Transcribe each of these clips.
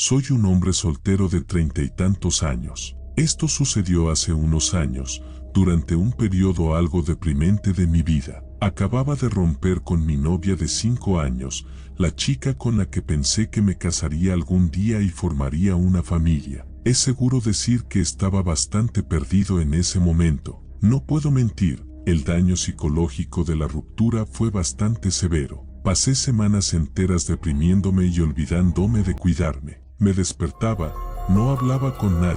Soy un hombre soltero de 30 y tantos años. Esto sucedió hace unos años, durante un periodo algo deprimente de mi vida. Acababa de romper con mi novia de 5 años, la chica con la que pensé que me casaría algún día y formaría una familia. Es seguro decir que estaba bastante perdido en ese momento. No puedo mentir, el daño psicológico de la ruptura fue bastante severo. Pasé semanas enteras deprimiéndome y olvidándome de cuidarme. Me despertaba, no hablaba con nadie.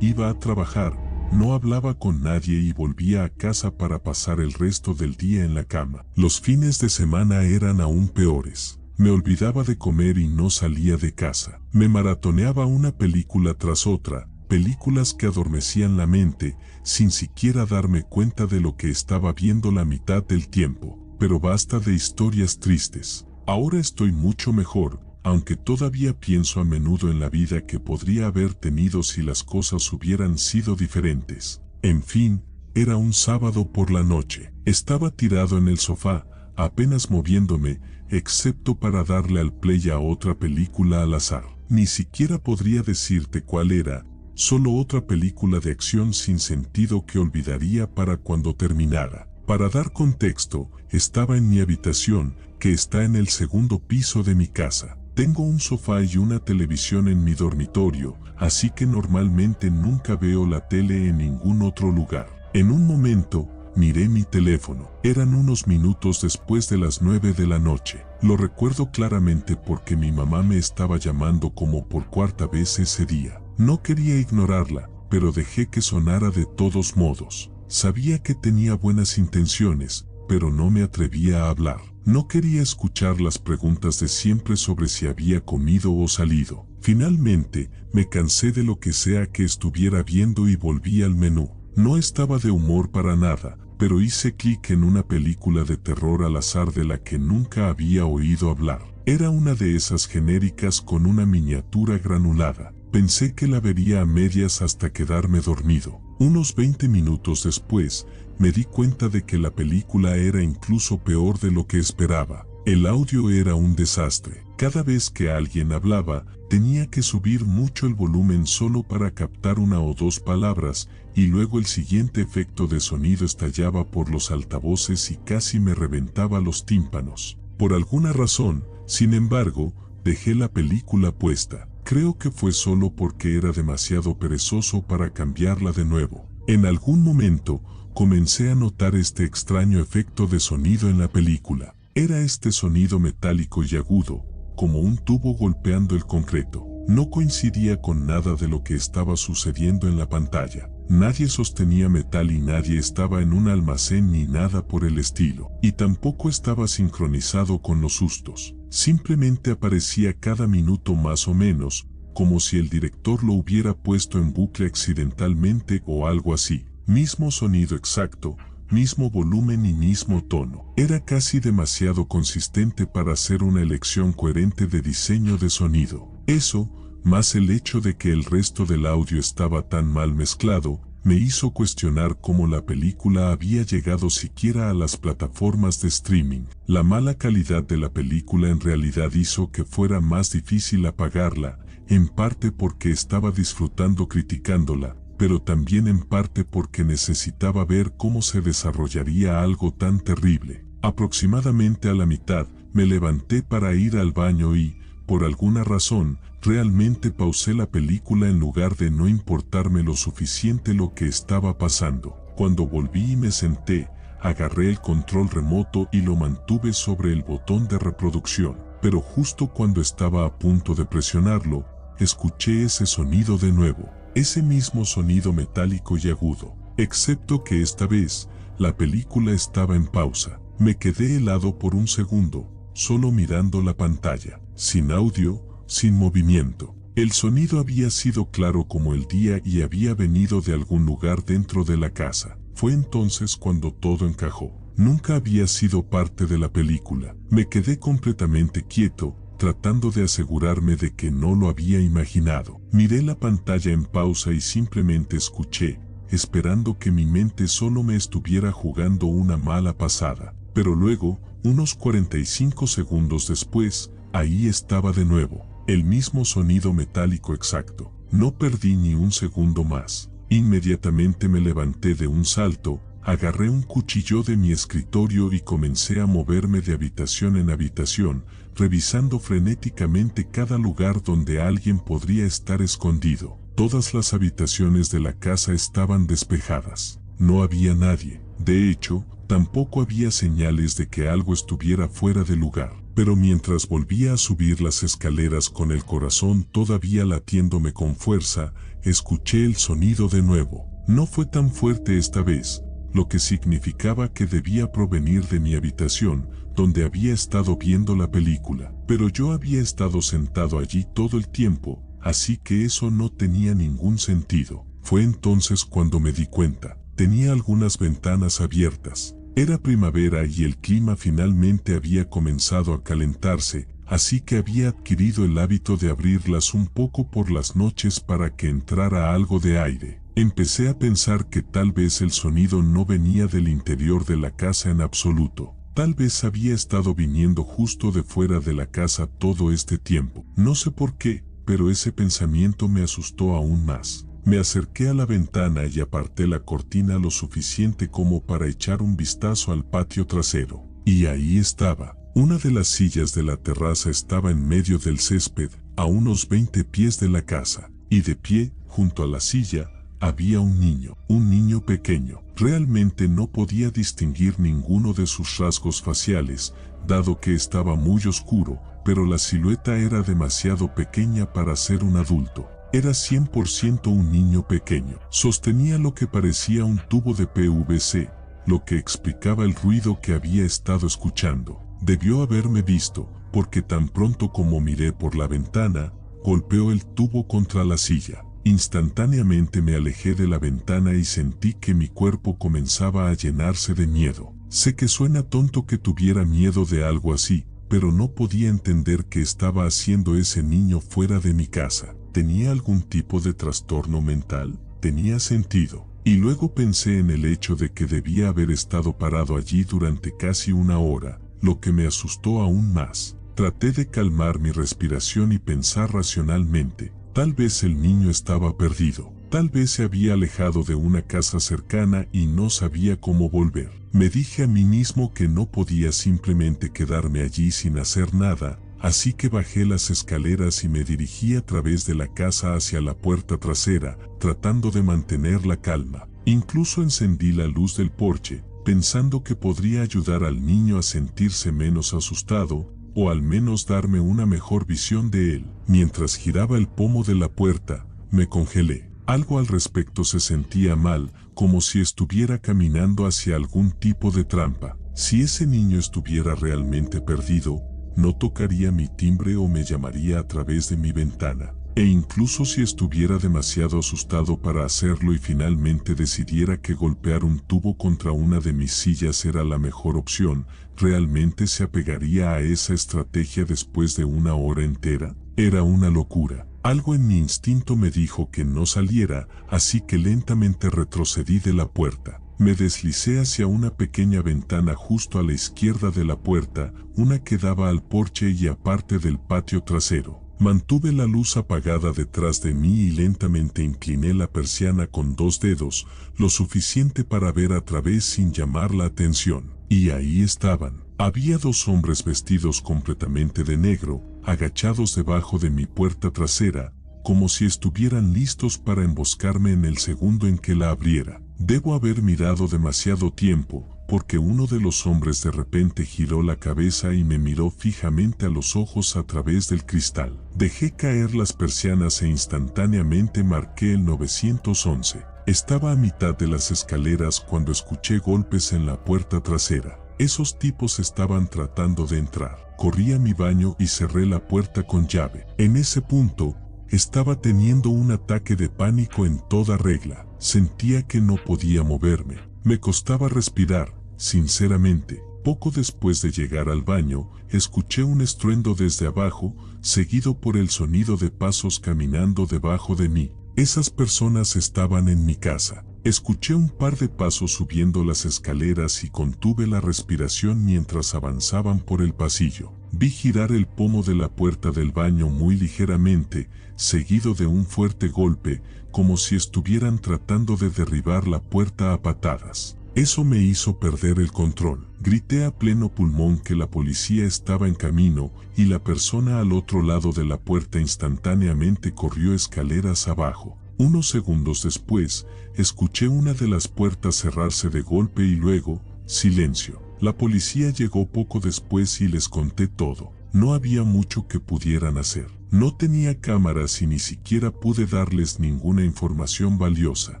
Iba a trabajar, no hablaba con nadie y volvía a casa para pasar el resto del día en la cama. Los fines de semana eran aún peores. Me olvidaba de comer y no salía de casa. Me maratoneaba una película tras otra, películas que adormecían la mente, sin siquiera darme cuenta de lo que estaba viendo la mitad del tiempo. Pero basta de historias tristes. Ahora estoy mucho mejor, aunque todavía pienso a menudo en la vida que podría haber tenido si las cosas hubieran sido diferentes. En fin, era un sábado por la noche. Estaba tirado en el sofá, apenas moviéndome, excepto para darle al play a otra película al azar. Ni siquiera podría decirte cuál era, solo otra película de acción sin sentido que olvidaría para cuando terminara. Para dar contexto, estaba en mi habitación, que está en el segundo piso de mi casa. Tengo un sofá y una televisión en mi dormitorio, así que normalmente nunca veo la tele en ningún otro lugar. En un momento, miré mi teléfono. Eran unos minutos después de las 9 de la noche. Lo recuerdo claramente porque mi mamá me estaba llamando como por cuarta vez ese día. No quería ignorarla, pero dejé que sonara de todos modos. Sabía que tenía buenas intenciones, pero no me atrevía a hablar. No quería escuchar las preguntas de siempre sobre si había comido o salido. Finalmente, me cansé de lo que sea que estuviera viendo y volví al menú. No estaba de humor para nada, pero hice clic en una película de terror al azar de la que nunca había oído hablar. Era una de esas genéricas con una miniatura granulada. Pensé que la vería a medias hasta quedarme dormido. Unos 20 minutos después, me di cuenta de que la película era incluso peor de lo que esperaba. El audio era un desastre. Cada vez que alguien hablaba, tenía que subir mucho el volumen solo para captar una o dos palabras, y luego el siguiente efecto de sonido estallaba por los altavoces y casi me reventaba los tímpanos. Por alguna razón, sin embargo, dejé la película puesta. Creo que fue solo porque era demasiado perezoso para cambiarla de nuevo. En algún momento, comencé a notar este extraño efecto de sonido en la película. Era este sonido metálico y agudo, como un tubo golpeando el concreto. No coincidía con nada de lo que estaba sucediendo en la pantalla. Nadie sostenía metal y nadie estaba en un almacén ni nada por el estilo. Y tampoco estaba sincronizado con los sustos. Simplemente aparecía cada minuto más o menos, como si el director lo hubiera puesto en bucle accidentalmente o algo así. Mismo sonido exacto, mismo volumen y mismo tono. Era casi demasiado consistente para ser una elección coherente de diseño de sonido. Eso, más el hecho de que el resto del audio estaba tan mal mezclado, me hizo cuestionar cómo la película había llegado siquiera a las plataformas de streaming. La mala calidad de la película en realidad hizo que fuera más difícil apagarla, en parte porque estaba disfrutando criticándola, pero también en parte porque necesitaba ver cómo se desarrollaría algo tan terrible. Aproximadamente a la mitad, me levanté para ir al baño y, por alguna razón, realmente pausé la película en lugar de no importarme lo suficiente lo que estaba pasando. Cuando volví y me senté, agarré el control remoto y lo mantuve sobre el botón de reproducción. Pero justo cuando estaba a punto de presionarlo, escuché ese sonido de nuevo. Ese mismo sonido metálico y agudo. Excepto que esta vez, la película estaba en pausa. Me quedé helado por un segundo, solo mirando la pantalla. Sin audio, sin movimiento. El sonido había sido claro como el día y había venido de algún lugar dentro de la casa. Fue entonces cuando todo encajó. Nunca había sido parte de la película. Me quedé completamente quieto, tratando de asegurarme de que no lo había imaginado. Miré la pantalla en pausa y simplemente escuché, esperando que mi mente solo me estuviera jugando una mala pasada. Pero luego, unos 45 segundos después, ahí estaba de nuevo, el mismo sonido metálico exacto. No perdí ni un segundo más. Inmediatamente me levanté de un salto, agarré un cuchillo de mi escritorio y comencé a moverme de habitación en habitación, revisando frenéticamente cada lugar donde alguien podría estar escondido. Todas las habitaciones de la casa estaban despejadas. No había nadie. De hecho, tampoco había señales de que algo estuviera fuera de lugar. Pero mientras volvía a subir las escaleras con el corazón todavía latiéndome con fuerza, escuché el sonido de nuevo. No fue tan fuerte esta vez, lo que significaba que debía provenir de mi habitación, donde había estado viendo la película. Pero yo había estado sentado allí todo el tiempo, así que eso no tenía ningún sentido. Fue entonces cuando me di cuenta. Tenía algunas ventanas abiertas. Era primavera y el clima finalmente había comenzado a calentarse, así que había adquirido el hábito de abrirlas un poco por las noches para que entrara algo de aire. Empecé a pensar que tal vez el sonido no venía del interior de la casa en absoluto. Tal vez había estado viniendo justo de fuera de la casa todo este tiempo. No sé por qué, pero ese pensamiento me asustó aún más. Me acerqué a la ventana y aparté la cortina lo suficiente como para echar un vistazo al patio trasero. Y ahí estaba. Una de las sillas de la terraza estaba en medio del césped, a unos 20 pies de la casa. Y de pie, junto a la silla, había un niño pequeño. Realmente no podía distinguir ninguno de sus rasgos faciales, dado que estaba muy oscuro, pero la silueta era demasiado pequeña para ser un adulto. Era 100% un niño pequeño. Sostenía lo que parecía un tubo de PVC, lo que explicaba el ruido que había estado escuchando. Debió haberme visto, porque tan pronto como miré por la ventana, golpeó el tubo contra la silla. Instantáneamente me alejé de la ventana y sentí que mi cuerpo comenzaba a llenarse de miedo. Sé que suena tonto que tuviera miedo de algo así, pero no podía entender qué estaba haciendo ese niño fuera de mi casa. ¿Tenía algún tipo de trastorno mental? Tenía sentido. Y luego pensé en el hecho de que debía haber estado parado allí durante casi una hora, lo que me asustó aún más. Traté de calmar mi respiración y pensar racionalmente. Tal vez el niño estaba perdido. Tal vez se había alejado de una casa cercana y no sabía cómo volver. Me dije a mí mismo que no podía simplemente quedarme allí sin hacer nada, así que bajé las escaleras y me dirigí a través de la casa hacia la puerta trasera, tratando de mantener la calma. Incluso encendí la luz del porche, pensando que podría ayudar al niño a sentirse menos asustado, o al menos darme una mejor visión de él. Mientras giraba el pomo de la puerta, me congelé. Algo al respecto se sentía mal, como si estuviera caminando hacia algún tipo de trampa. Si ese niño estuviera realmente perdido, no tocaría mi timbre o me llamaría a través de mi ventana. E incluso si estuviera demasiado asustado para hacerlo y finalmente decidiera que golpear un tubo contra una de mis sillas era la mejor opción, ¿realmente se apegaría a esa estrategia después de una hora entera? Era una locura. Algo en mi instinto me dijo que no saliera, así que lentamente retrocedí de la puerta. Me deslicé hacia una pequeña ventana justo a la izquierda de la puerta, una que daba al porche y aparte del patio trasero. Mantuve la luz apagada detrás de mí y lentamente incliné la persiana con 2 dedos, lo suficiente para ver a través sin llamar la atención. Y ahí estaban. Había 2 hombres vestidos completamente de negro, agachados debajo de mi puerta trasera, como si estuvieran listos para emboscarme en el segundo en que la abriera. Debo haber mirado demasiado tiempo, porque uno de los hombres de repente giró la cabeza y me miró fijamente a los ojos a través del cristal. Dejé caer las persianas e instantáneamente marqué el 911. Estaba a mitad de las escaleras cuando escuché golpes en la puerta trasera. Esos tipos estaban tratando de entrar. Corrí a mi baño y cerré la puerta con llave. En ese punto, estaba teniendo un ataque de pánico en toda regla. Sentía que no podía moverme. Me costaba respirar, sinceramente. Poco después de llegar al baño, escuché un estruendo desde abajo, seguido por el sonido de pasos caminando debajo de mí. Esas personas estaban en mi casa. Escuché un par de pasos subiendo las escaleras y contuve la respiración mientras avanzaban por el pasillo. Vi girar el pomo de la puerta del baño muy ligeramente, seguido de un fuerte golpe, como si estuvieran tratando de derribar la puerta a patadas. Eso me hizo perder el control. Grité a pleno pulmón que la policía estaba en camino y la persona al otro lado de la puerta instantáneamente corrió escaleras abajo. Unos segundos después, escuché una de las puertas cerrarse de golpe y luego, silencio. La policía llegó poco después y les conté todo. No había mucho que pudieran hacer. No tenía cámaras y ni siquiera pude darles ninguna información valiosa.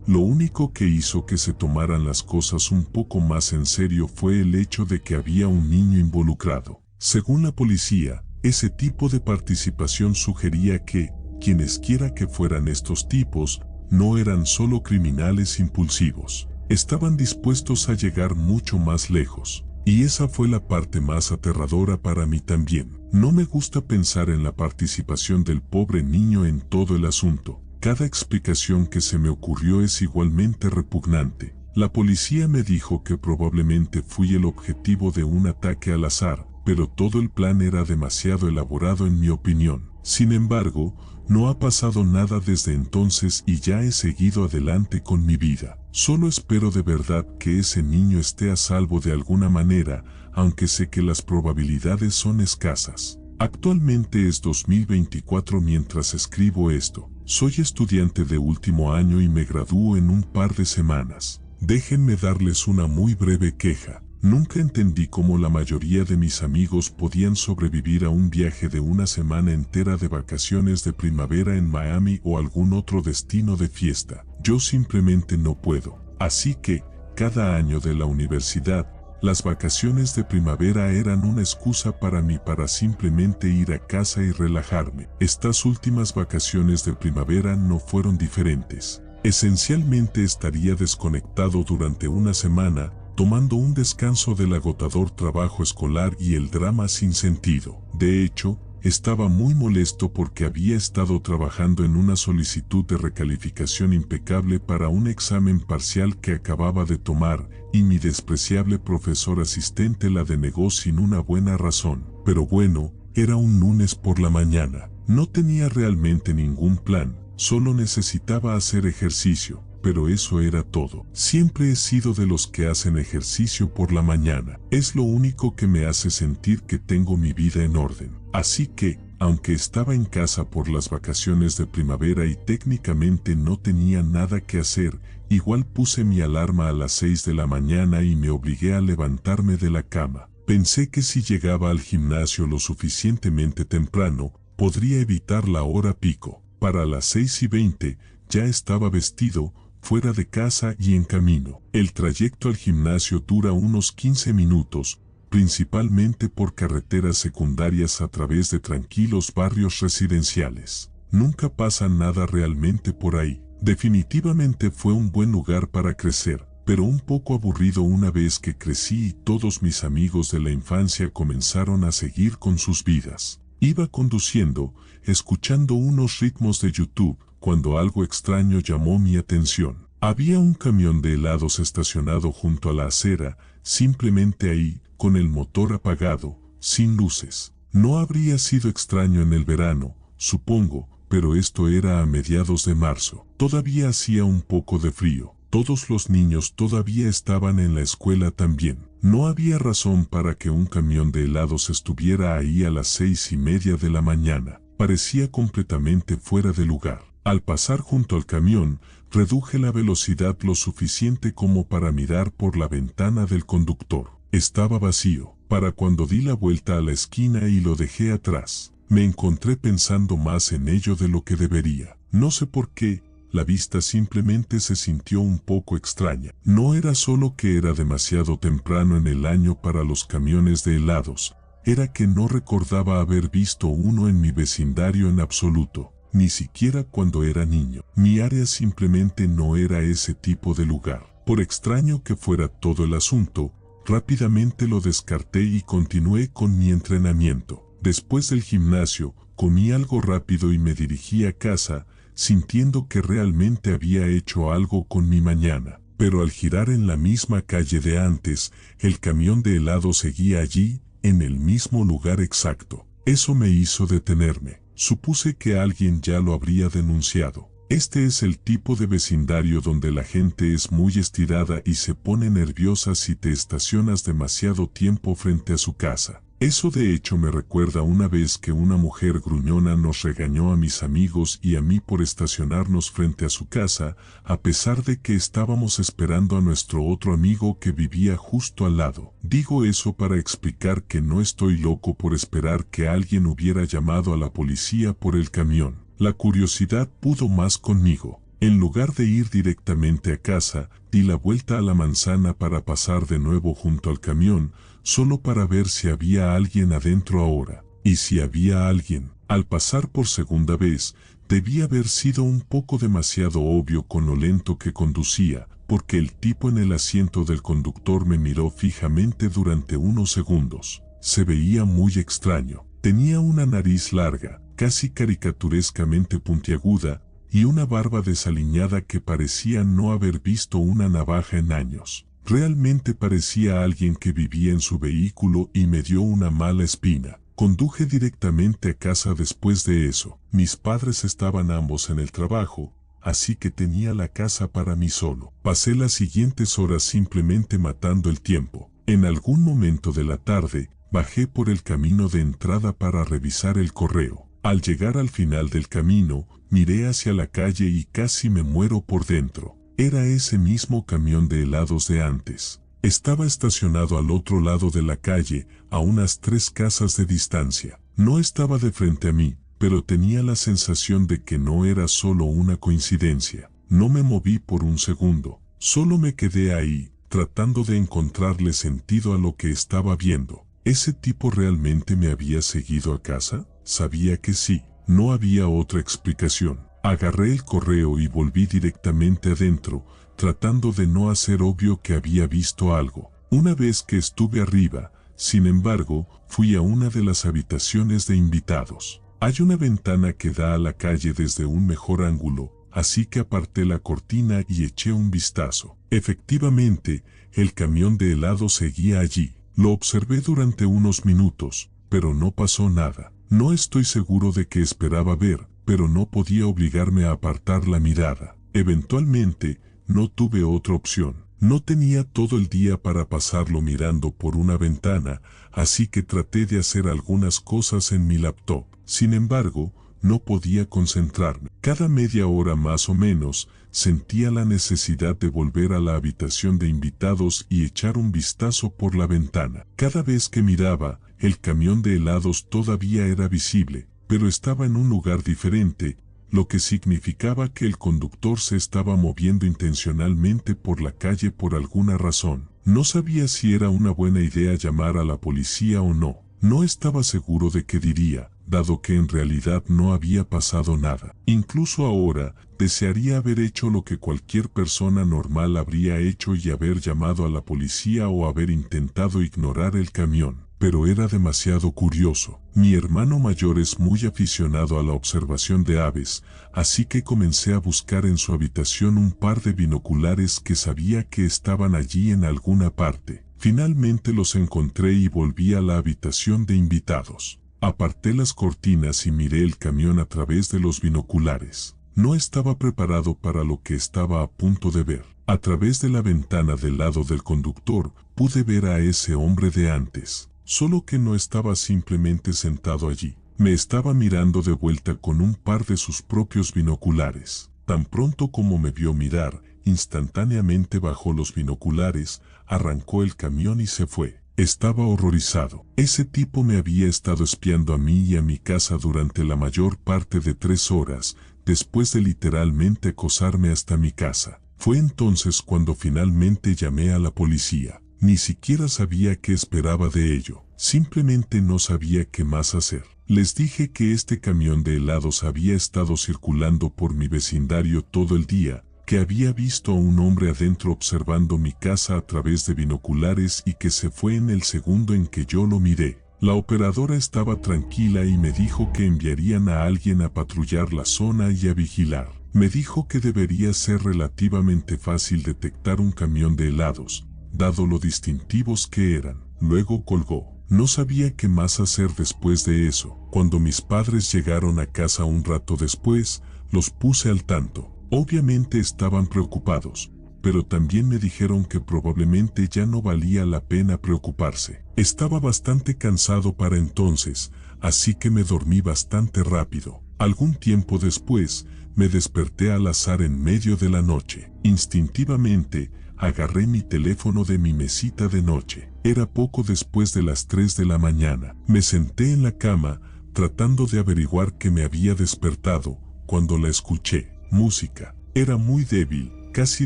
Lo único que hizo que se tomaran las cosas un poco más en serio fue el hecho de que había un niño involucrado. Según la policía, ese tipo de participación sugería que, quienesquiera que fueran estos tipos, no eran solo criminales impulsivos. Estaban dispuestos a llegar mucho más lejos. Y esa fue la parte más aterradora para mí también. No me gusta pensar en la participación del pobre niño en todo el asunto. Cada explicación que se me ocurrió es igualmente repugnante. La policía me dijo que probablemente fui el objetivo de un ataque al azar, pero todo el plan era demasiado elaborado en mi opinión. Sin embargo, no ha pasado nada desde entonces y ya he seguido adelante con mi vida. Solo espero de verdad que ese niño esté a salvo de alguna manera, aunque sé que las probabilidades son escasas. Actualmente es 2024 mientras escribo esto. Soy estudiante de último año y me gradúo en un par de semanas. Déjenme darles una muy breve queja. Nunca entendí cómo la mayoría de mis amigos podían sobrevivir a un viaje de una semana entera de vacaciones de primavera en Miami o algún otro destino de fiesta. Yo simplemente no puedo. Así que, cada año de la universidad, las vacaciones de primavera eran una excusa para mí para simplemente ir a casa y relajarme. Estas últimas vacaciones de primavera no fueron diferentes. Esencialmente estaría desconectado durante una semana, tomando un descanso del agotador trabajo escolar y el drama sin sentido. De hecho, estaba muy molesto porque había estado trabajando en una solicitud de recalificación impecable para un examen parcial que acababa de tomar, y mi despreciable profesor asistente la denegó sin una buena razón. Pero bueno, era un lunes por la mañana. No tenía realmente ningún plan, solo necesitaba hacer ejercicio. Pero eso era todo. Siempre he sido de los que hacen ejercicio por la mañana. Es lo único que me hace sentir que tengo mi vida en orden. Así que, aunque estaba en casa por las vacaciones de primavera y técnicamente no tenía nada que hacer, igual puse mi alarma a las 6 de la mañana y me obligué a levantarme de la cama. Pensé que si llegaba al gimnasio lo suficientemente temprano, podría evitar la hora pico. Para las 6:20, ya estaba vestido, fuera de casa y en camino. El trayecto al gimnasio dura unos 15 minutos, principalmente por carreteras secundarias a través de tranquilos barrios residenciales. Nunca pasa nada realmente por ahí. Definitivamente fue un buen lugar para crecer, pero un poco aburrido una vez que crecí y todos mis amigos de la infancia comenzaron a seguir con sus vidas. Iba conduciendo, escuchando unos ritmos de YouTube, cuando algo extraño llamó mi atención. Había un camión de helados estacionado junto a la acera, simplemente ahí, con el motor apagado, sin luces. No habría sido extraño en el verano, supongo, pero esto era a mediados de marzo. Todavía hacía un poco de frío. Todos los niños todavía estaban en la escuela también. No había razón para que un camión de helados estuviera ahí a las 6:30 de la mañana. Parecía completamente fuera de lugar. Al pasar junto al camión, reduje la velocidad lo suficiente como para mirar por la ventana del conductor. Estaba vacío. Para cuando di la vuelta a la esquina y lo dejé atrás, me encontré pensando más en ello de lo que debería. No sé por qué, la vista simplemente se sintió un poco extraña. No era solo que era demasiado temprano en el año para los camiones de helados, era que no recordaba haber visto uno en mi vecindario en absoluto. Ni siquiera cuando era niño. Mi área simplemente no era ese tipo de lugar. Por extraño que fuera todo el asunto, Rápidamente lo descarté y continué con mi entrenamiento. Después del gimnasio, comí algo rápido y me dirigí a casa, sintiendo que realmente había hecho algo con mi mañana. Pero al girar en la misma calle de antes, el camión de helado seguía allí, en el mismo lugar exacto. Eso me hizo detenerme. Supuse que alguien ya lo habría denunciado. Este es el tipo de vecindario donde la gente es muy estirada y se pone nerviosa si te estacionas demasiado tiempo frente a su casa. Eso de hecho me recuerda una vez que una mujer gruñona nos regañó a mis amigos y a mí por estacionarnos frente a su casa, a pesar de que estábamos esperando a nuestro otro amigo que vivía justo al lado. Digo eso para explicar que no estoy loco por esperar que alguien hubiera llamado a la policía por el camión. La curiosidad pudo más conmigo. En lugar de ir directamente a casa, di la vuelta a la manzana para pasar de nuevo junto al camión, solo para ver si había alguien adentro ahora. Y si había alguien, al pasar por segunda vez, debía haber sido un poco demasiado obvio con lo lento que conducía, porque el tipo en el asiento del conductor me miró fijamente durante unos segundos. Se veía muy extraño. Tenía una nariz larga, casi caricaturescamente puntiaguda, y una barba desaliñada que parecía no haber visto una navaja en años. Realmente parecía alguien que vivía en su vehículo y me dio una mala espina. Conduje directamente a casa después de eso. Mis padres estaban ambos en el trabajo, así que tenía la casa para mí solo. Pasé las siguientes horas simplemente matando el tiempo. En algún momento de la tarde, bajé por el camino de entrada para revisar el correo. Al llegar al final del camino, miré hacia la calle y casi me muero por dentro. Era ese mismo camión de helados de antes. Estaba estacionado al otro lado de la calle, a unas 3 casas de distancia. No estaba de frente a mí, pero tenía la sensación de que no era solo una coincidencia. No me moví por un segundo, solo me quedé ahí, tratando de encontrarle sentido a lo que estaba viendo. ¿Ese tipo realmente me había seguido a casa? Sabía que sí, no había otra explicación. Agarré el correo y volví directamente adentro, tratando de no hacer obvio que había visto algo. Una vez que estuve arriba, sin embargo, fui a una de las habitaciones de invitados. Hay una ventana que da a la calle desde un mejor ángulo, así que aparté la cortina y eché un vistazo. Efectivamente, el camión de helado seguía allí. Lo observé durante unos minutos, pero no pasó nada. No estoy seguro de qué esperaba ver, pero no podía obligarme a apartar la mirada. Eventualmente, no tuve otra opción. No tenía todo el día para pasarlo mirando por una ventana, así que traté de hacer algunas cosas en mi laptop. Sin embargo, no podía concentrarme. Cada media hora más o menos, sentía la necesidad de volver a la habitación de invitados y echar un vistazo por la ventana. Cada vez que miraba, el camión de helados todavía era visible, pero estaba en un lugar diferente, lo que significaba que el conductor se estaba moviendo intencionalmente por la calle por alguna razón. No sabía si era una buena idea llamar a la policía o no. No estaba seguro de qué diría, dado que en realidad no había pasado nada. Incluso ahora, desearía haber hecho lo que cualquier persona normal habría hecho y haber llamado a la policía o haber intentado ignorar el camión. Pero era demasiado curioso. Mi hermano mayor es muy aficionado a la observación de aves, así que comencé a buscar en su habitación un par de binoculares que sabía que estaban allí en alguna parte. Finalmente los encontré y volví a la habitación de invitados. Aparté las cortinas y miré el camión a través de los binoculares. No estaba preparado para lo que estaba a punto de ver. A través de la ventana del lado del conductor, pude ver a ese hombre de antes. Solo que no estaba simplemente sentado allí. Me estaba mirando de vuelta con un par de sus propios binoculares. Tan pronto como me vio mirar, instantáneamente bajó los binoculares, arrancó el camión y se fue. Estaba horrorizado. Ese tipo me había estado espiando a mí y a mi casa durante la mayor parte de 3 horas, después de literalmente acosarme hasta mi casa. Fue entonces cuando finalmente llamé a la policía. Ni siquiera sabía qué esperaba de ello. Simplemente no sabía qué más hacer. Les dije que este camión de helados había estado circulando por mi vecindario todo el día, que había visto a un hombre adentro observando mi casa a través de binoculares y que se fue en el segundo en que yo lo miré. La operadora estaba tranquila y me dijo que enviarían a alguien a patrullar la zona y a vigilar. Me dijo que debería ser relativamente fácil detectar un camión de helados, dado lo distintivos que eran. Luego colgó. No sabía qué más hacer después de eso. Cuando mis padres llegaron a casa un rato después, los puse al tanto. Obviamente estaban preocupados, pero también me dijeron que probablemente ya no valía la pena preocuparse. Estaba bastante cansado para entonces, así que me dormí bastante rápido. Algún tiempo después, me desperté al azar en medio de la noche. Instintivamente, agarré mi teléfono de mi mesita de noche. Era poco después de las 3 de la mañana. Me senté en la cama, tratando de averiguar qué me había despertado, cuando la escuché. Música. Era muy débil, casi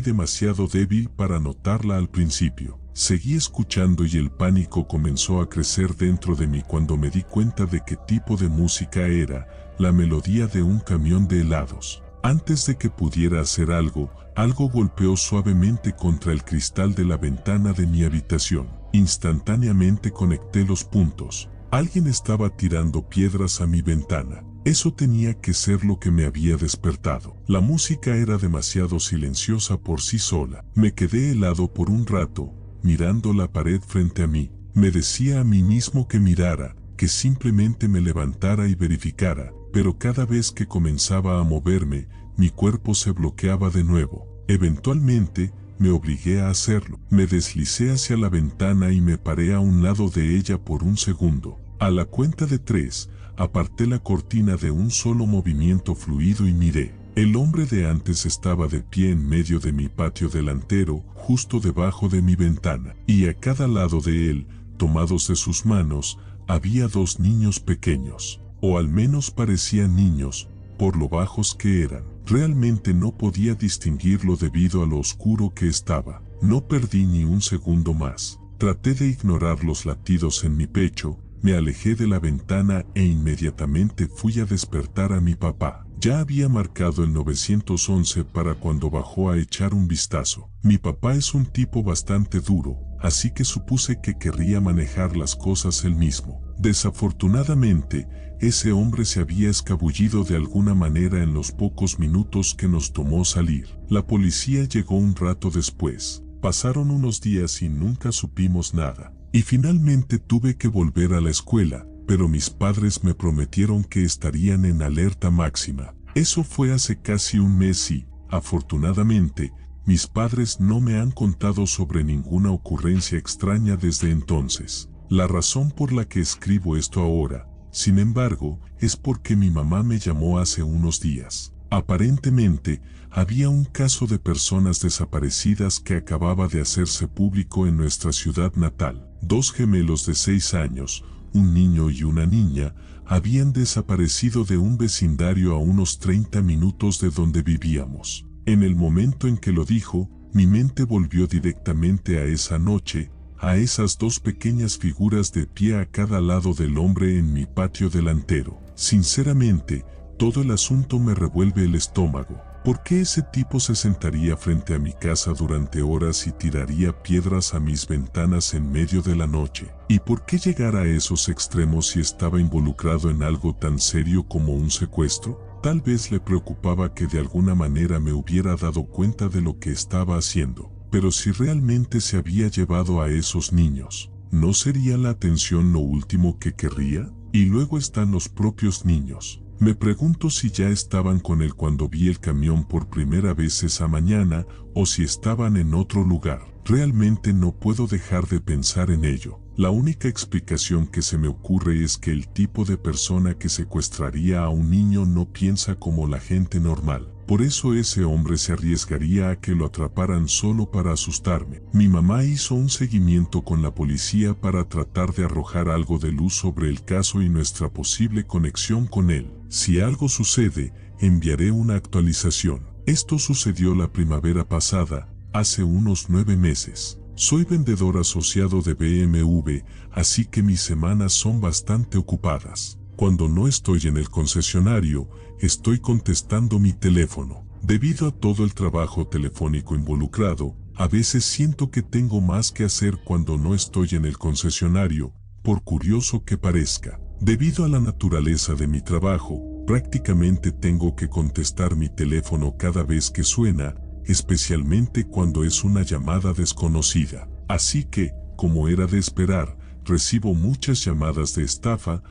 demasiado débil para notarla al principio. Seguí escuchando y el pánico comenzó a crecer dentro de mí cuando me di cuenta de qué tipo de música era, la melodía de un camión de helados. Antes de que pudiera hacer algo golpeó suavemente contra el cristal de la ventana de mi habitación. Instantáneamente conecté los puntos. Alguien estaba tirando piedras a mi ventana. Eso tenía que ser lo que me había despertado. La música era demasiado silenciosa por sí sola. Me quedé helado por un rato, mirando la pared frente a mí. Me decía a mí mismo que mirara, que simplemente me levantara y verificara, pero cada vez que comenzaba a moverme, mi cuerpo se bloqueaba de nuevo. Eventualmente, me obligué a hacerlo. Me deslicé hacia la ventana y me paré a un lado de ella por un segundo. A la cuenta de 3, aparté la cortina de un solo movimiento fluido y miré. El hombre de antes estaba de pie en medio de mi patio delantero, justo debajo de mi ventana, y a cada lado de él, tomados de sus manos, había 2 niños pequeños, o al menos parecían niños, por lo bajos que eran. Realmente no podía distinguirlo debido a lo oscuro que estaba. No perdí ni un segundo más. Traté de ignorar los latidos en mi pecho, me alejé de la ventana e inmediatamente fui a despertar a mi papá. Ya había marcado el 911 para cuando bajó a echar un vistazo. Mi papá es un tipo bastante duro, así que supuse que querría manejar las cosas él mismo. Desafortunadamente, ese hombre se había escabullido de alguna manera en los pocos minutos que nos tomó salir. La policía llegó un rato después. Pasaron unos días y nunca supimos nada. Y finalmente tuve que volver a la escuela, pero mis padres me prometieron que estarían en alerta máxima. Eso fue hace casi un mes y, afortunadamente, mis padres no me han contado sobre ninguna ocurrencia extraña desde entonces. La razón por la que escribo esto ahora, sin embargo, es porque mi mamá me llamó hace unos días. Aparentemente, había un caso de personas desaparecidas que acababa de hacerse público en nuestra ciudad natal. 2 gemelos de 6 años, un niño y una niña, habían desaparecido de un vecindario a unos 30 minutos de donde vivíamos. En el momento en que lo dijo, mi mente volvió directamente a esa noche, a esas 2 pequeñas figuras de pie a cada lado del hombre en mi patio delantero. Sinceramente, todo el asunto me revuelve el estómago. ¿Por qué ese tipo se sentaría frente a mi casa durante horas y tiraría piedras a mis ventanas en medio de la noche? ¿Y por qué llegar a esos extremos si estaba involucrado en algo tan serio como un secuestro? Tal vez le preocupaba que de alguna manera me hubiera dado cuenta de lo que estaba haciendo. Pero si realmente se había llevado a esos niños, ¿no sería la atención lo último que querría? Y luego están los propios niños. Me pregunto si ya estaban con él cuando vi el camión por primera vez esa mañana o si estaban en otro lugar. Realmente no puedo dejar de pensar en ello. La única explicación que se me ocurre es que el tipo de persona que secuestraría a un niño no piensa como la gente normal. Por eso ese hombre se arriesgaría a que lo atraparan solo para asustarme. Mi mamá hizo un seguimiento con la policía para tratar de arrojar algo de luz sobre el caso y nuestra posible conexión con él. Si algo sucede, enviaré una actualización. Esto sucedió la primavera pasada, hace unos 9 meses. Soy vendedor asociado de BMW, así que mis semanas son bastante ocupadas. Cuando no estoy en el concesionario, estoy contestando mi teléfono. Debido a todo el trabajo telefónico involucrado, a veces siento que tengo más que hacer cuando no estoy en el concesionario, por curioso que parezca. Debido a la naturaleza de mi trabajo, prácticamente tengo que contestar mi teléfono cada vez que suena, especialmente cuando es una llamada desconocida. Así que, como era de esperar, recibo muchas llamadas de estafa,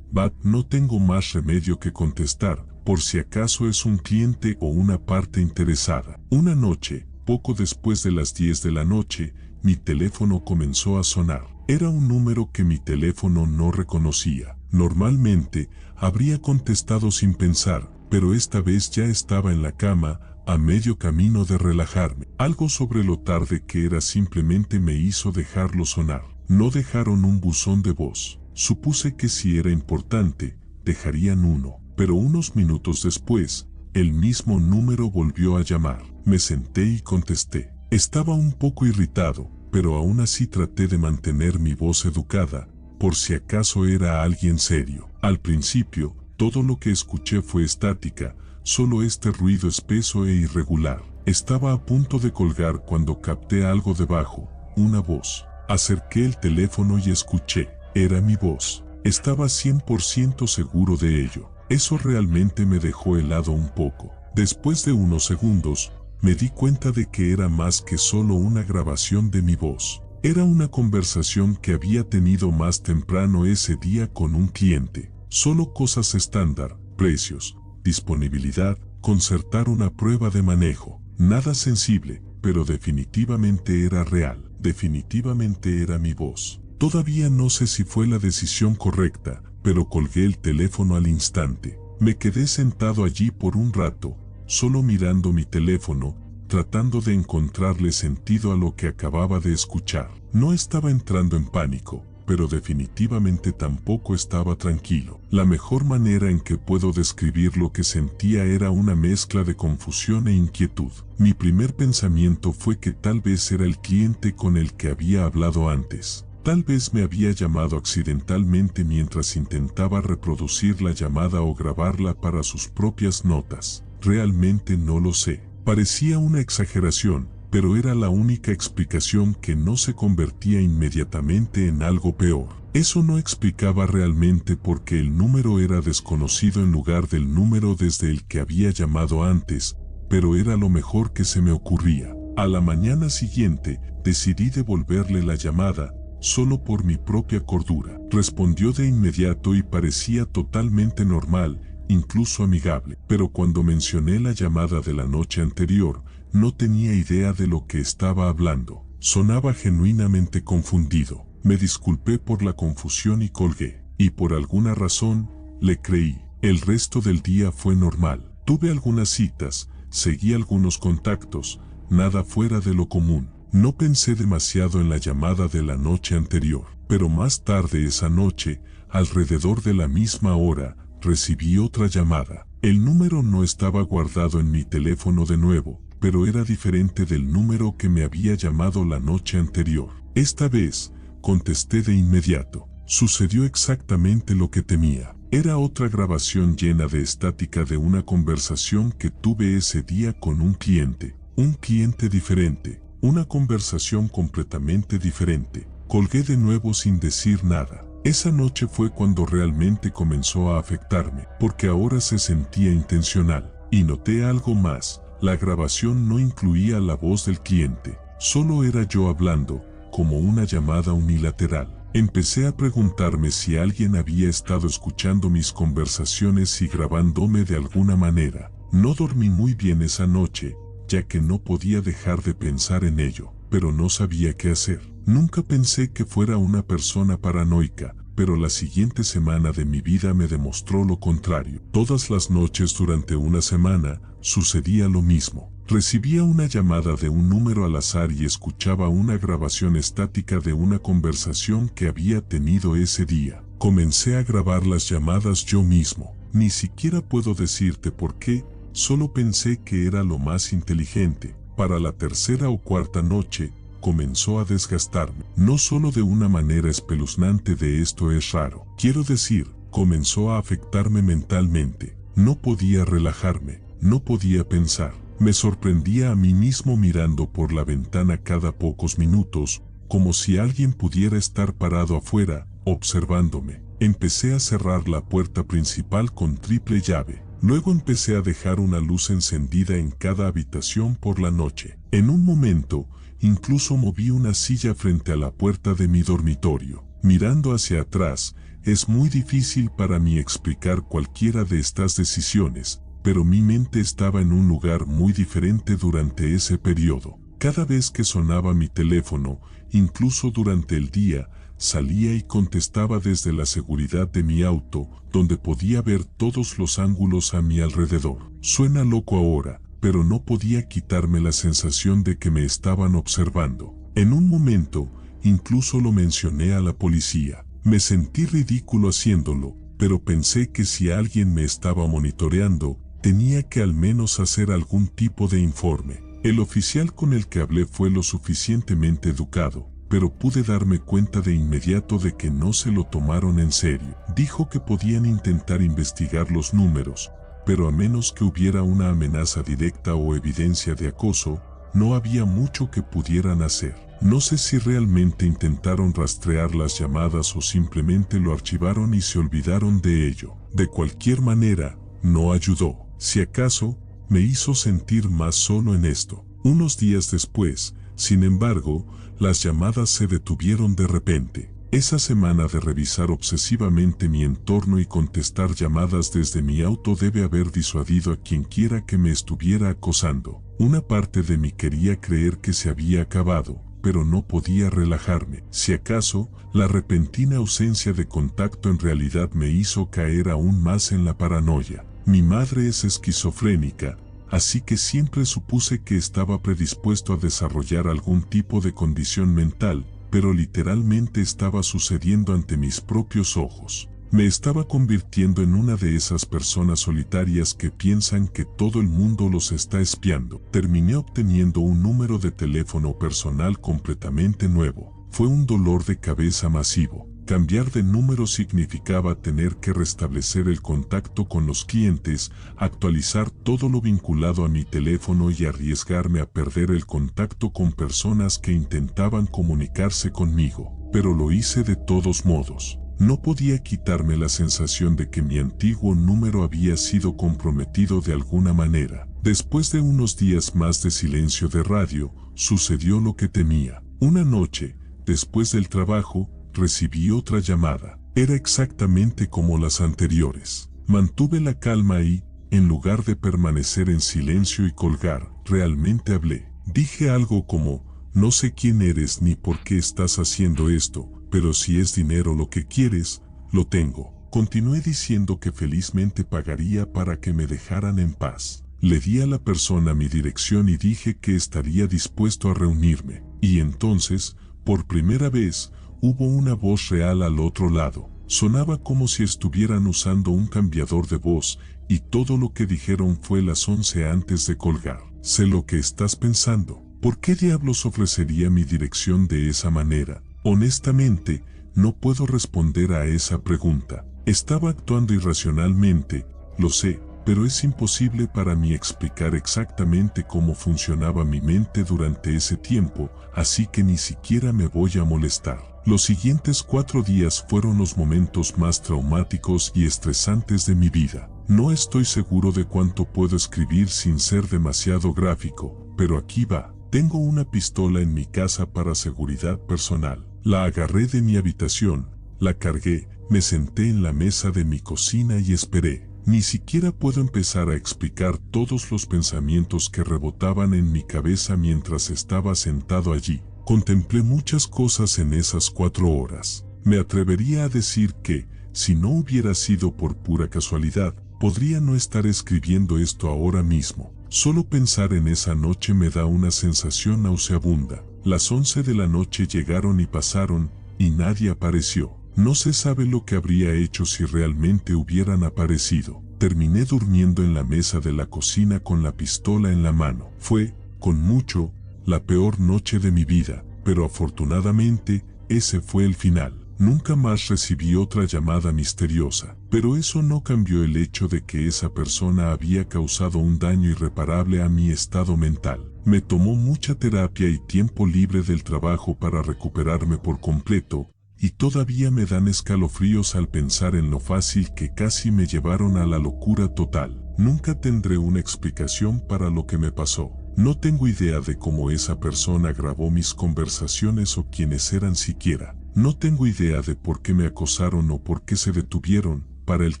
no tengo más remedio que contestar, por si acaso es un cliente o una parte interesada. Una noche, poco después de las 10 de la noche, mi teléfono comenzó a sonar. Era un número que mi teléfono no reconocía. Normalmente, habría contestado sin pensar, pero esta vez ya estaba en la cama, a medio camino de relajarme. Algo sobre lo tarde que era simplemente me hizo dejarlo sonar. No dejaron un buzón de voz. Supuse que si era importante, dejarían uno. Pero unos minutos después, el mismo número volvió a llamar. Me senté y contesté. Estaba un poco irritado, pero aún así traté de mantener mi voz educada, por si acaso era alguien serio. Al principio, todo lo que escuché fue estática, solo este ruido espeso e irregular. Estaba a punto de colgar cuando capté algo debajo, una voz. Acerqué el teléfono y escuché. Era mi voz. Estaba 100% seguro de ello. Eso realmente me dejó helado un poco. Después de unos segundos, me di cuenta de que era más que solo una grabación de mi voz. Era una conversación que había tenido más temprano ese día con un cliente. Solo cosas estándar, precios, disponibilidad, concertar una prueba de manejo. Nada sensible, pero definitivamente era real. Definitivamente era mi voz. Todavía no sé si fue la decisión correcta, pero colgué el teléfono al instante. Me quedé sentado allí por un rato, solo mirando mi teléfono, tratando de encontrarle sentido a lo que acababa de escuchar. No estaba entrando en pánico, pero definitivamente tampoco estaba tranquilo. La mejor manera en que puedo describir lo que sentía era una mezcla de confusión e inquietud. Mi primer pensamiento fue que tal vez era el cliente con el que había hablado antes. Tal vez me había llamado accidentalmente mientras intentaba reproducir la llamada o grabarla para sus propias notas. Realmente no lo sé. Parecía una exageración, pero era la única explicación que no se convertía inmediatamente en algo peor. Eso no explicaba realmente por qué el número era desconocido en lugar del número desde el que había llamado antes, pero era lo mejor que se me ocurría. A la mañana siguiente, decidí devolverle la llamada, solo por mi propia cordura. Respondió de inmediato y parecía totalmente normal, incluso amigable. Pero cuando mencioné la llamada de la noche anterior, no tenía idea de lo que estaba hablando. Sonaba genuinamente confundido. Me disculpé por la confusión y colgué. Y por alguna razón, le creí. El resto del día fue normal. Tuve algunas citas, seguí algunos contactos, nada fuera de lo común. No pensé demasiado en la llamada de la noche anterior, pero más tarde esa noche, alrededor de la misma hora, recibí otra llamada. El número no estaba guardado en mi teléfono de nuevo, pero era diferente del número que me había llamado la noche anterior. Esta vez, contesté de inmediato. Sucedió exactamente lo que temía. Era otra grabación llena de estática de una conversación que tuve ese día con un cliente diferente. Una conversación completamente diferente. Colgué de nuevo sin decir nada. Esa noche fue cuando realmente comenzó a afectarme, porque ahora se sentía intencional. Y noté algo más, la grabación no incluía la voz del cliente, solo era yo hablando, como una llamada unilateral. Empecé a preguntarme si alguien había estado escuchando mis conversaciones y grabándome de alguna manera. No dormí muy bien esa noche, ya que no podía dejar de pensar en ello, pero no sabía qué hacer. Nunca pensé que fuera una persona paranoica, pero la siguiente semana de mi vida me demostró lo contrario. Todas las noches durante una semana, sucedía lo mismo. Recibía una llamada de un número al azar y escuchaba una grabación estática de una conversación que había tenido ese día. Comencé a grabar las llamadas yo mismo. Ni siquiera puedo decirte por qué, solo pensé que era lo más inteligente. Para la tercera o cuarta noche, comenzó a desgastarme. No solo de una manera espeluznante, de esto es raro. Quiero decir, comenzó a afectarme mentalmente. No podía relajarme, no podía pensar. Me sorprendía a mí mismo mirando por la ventana cada pocos minutos, como si alguien pudiera estar parado afuera, observándome. Empecé a cerrar la puerta principal con triple llave. Luego empecé a dejar una luz encendida en cada habitación por la noche. En un momento, incluso moví una silla frente a la puerta de mi dormitorio. Mirando hacia atrás, es muy difícil para mí explicar cualquiera de estas decisiones, pero mi mente estaba en un lugar muy diferente durante ese periodo. Cada vez que sonaba mi teléfono, incluso durante el día, salía y contestaba desde la seguridad de mi auto, donde podía ver todos los ángulos a mi alrededor. Suena loco ahora, pero no podía quitarme la sensación de que me estaban observando. En un momento, incluso lo mencioné a la policía. Me sentí ridículo haciéndolo, pero pensé que si alguien me estaba monitoreando, tenía que al menos hacer algún tipo de informe. El oficial con el que hablé fue lo suficientemente educado, pero pude darme cuenta de inmediato de que no se lo tomaron en serio. Dijo que podían intentar investigar los números, pero a menos que hubiera una amenaza directa o evidencia de acoso, no había mucho que pudieran hacer. No sé si realmente intentaron rastrear las llamadas o simplemente lo archivaron y se olvidaron de ello. De cualquier manera, no ayudó. Si acaso, me hizo sentir más solo en esto. Unos días después, sin embargo, las llamadas se detuvieron de repente. Esa semana de revisar obsesivamente mi entorno y contestar llamadas desde mi auto debe haber disuadido a quien quiera que me estuviera acosando. Una parte de mí quería creer que se había acabado, pero no podía relajarme. Si acaso, la repentina ausencia de contacto en realidad me hizo caer aún más en la paranoia. Mi madre es esquizofrénica, así que siempre supuse que estaba predispuesto a desarrollar algún tipo de condición mental, pero literalmente estaba sucediendo ante mis propios ojos. Me estaba convirtiendo en una de esas personas solitarias que piensan que todo el mundo los está espiando. Terminé obteniendo un número de teléfono personal completamente nuevo. Fue un dolor de cabeza masivo. Cambiar de número significaba tener que restablecer el contacto con los clientes, actualizar todo lo vinculado a mi teléfono y arriesgarme a perder el contacto con personas que intentaban comunicarse conmigo. Pero lo hice de todos modos. No podía quitarme la sensación de que mi antiguo número había sido comprometido de alguna manera. Después de unos días más de silencio de radio, sucedió lo que temía. Una noche, después del trabajo, recibí otra llamada. Era exactamente como las anteriores. Mantuve la calma y, en lugar de permanecer en silencio y colgar, realmente hablé. Dije algo como, no sé quién eres ni por qué estás haciendo esto, pero si es dinero lo que quieres, lo tengo. Continué diciendo que felizmente pagaría para que me dejaran en paz. Le di a la persona mi dirección y dije que estaría dispuesto a reunirme. Y entonces, por primera vez, hubo una voz real al otro lado. Sonaba como si estuvieran usando un cambiador de voz, y todo lo que dijeron fue las 11 antes de colgar. Sé lo que estás pensando. ¿Por qué diablos ofrecería mi dirección de esa manera? Honestamente, no puedo responder a esa pregunta. Estaba actuando irracionalmente, lo sé, pero es imposible para mí explicar exactamente cómo funcionaba mi mente durante ese tiempo, así que ni siquiera me voy a molestar. Los siguientes 4 días fueron los momentos más traumáticos y estresantes de mi vida. No estoy seguro de cuánto puedo escribir sin ser demasiado gráfico, pero aquí va. Tengo una pistola en mi casa para seguridad personal. La agarré de mi habitación, la cargué, me senté en la mesa de mi cocina y esperé. Ni siquiera puedo empezar a explicar todos los pensamientos que rebotaban en mi cabeza mientras estaba sentado allí. Contemplé muchas cosas en esas 4 horas. Me atrevería a decir que, si no hubiera sido por pura casualidad, podría no estar escribiendo esto ahora mismo. Solo pensar en esa noche me da una sensación nauseabunda. Las 11 de la noche llegaron y pasaron, y nadie apareció. No se sabe lo que habría hecho si realmente hubieran aparecido. Terminé durmiendo en la mesa de la cocina con la pistola en la mano. Fue, con mucho, la peor noche de mi vida, pero afortunadamente, ese fue el final. Nunca más recibí otra llamada misteriosa, pero eso no cambió el hecho de que esa persona había causado un daño irreparable a mi estado mental. Me tomó mucha terapia y tiempo libre del trabajo para recuperarme por completo, y todavía me dan escalofríos al pensar en lo fácil que casi me llevaron a la locura total. Nunca tendré una explicación para lo que me pasó. No tengo idea de cómo esa persona grabó mis conversaciones o quiénes eran siquiera. No tengo idea de por qué me acosaron o por qué se detuvieron para el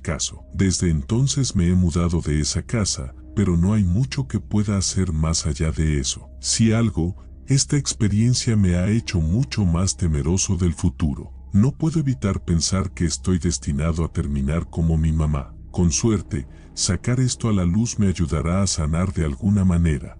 caso. Desde entonces me he mudado de esa casa, pero no hay mucho que pueda hacer más allá de eso. Si algo, esta experiencia me ha hecho mucho más temeroso del futuro. No puedo evitar pensar que estoy destinado a terminar como mi mamá. Con suerte, sacar esto a la luz me ayudará a sanar de alguna manera.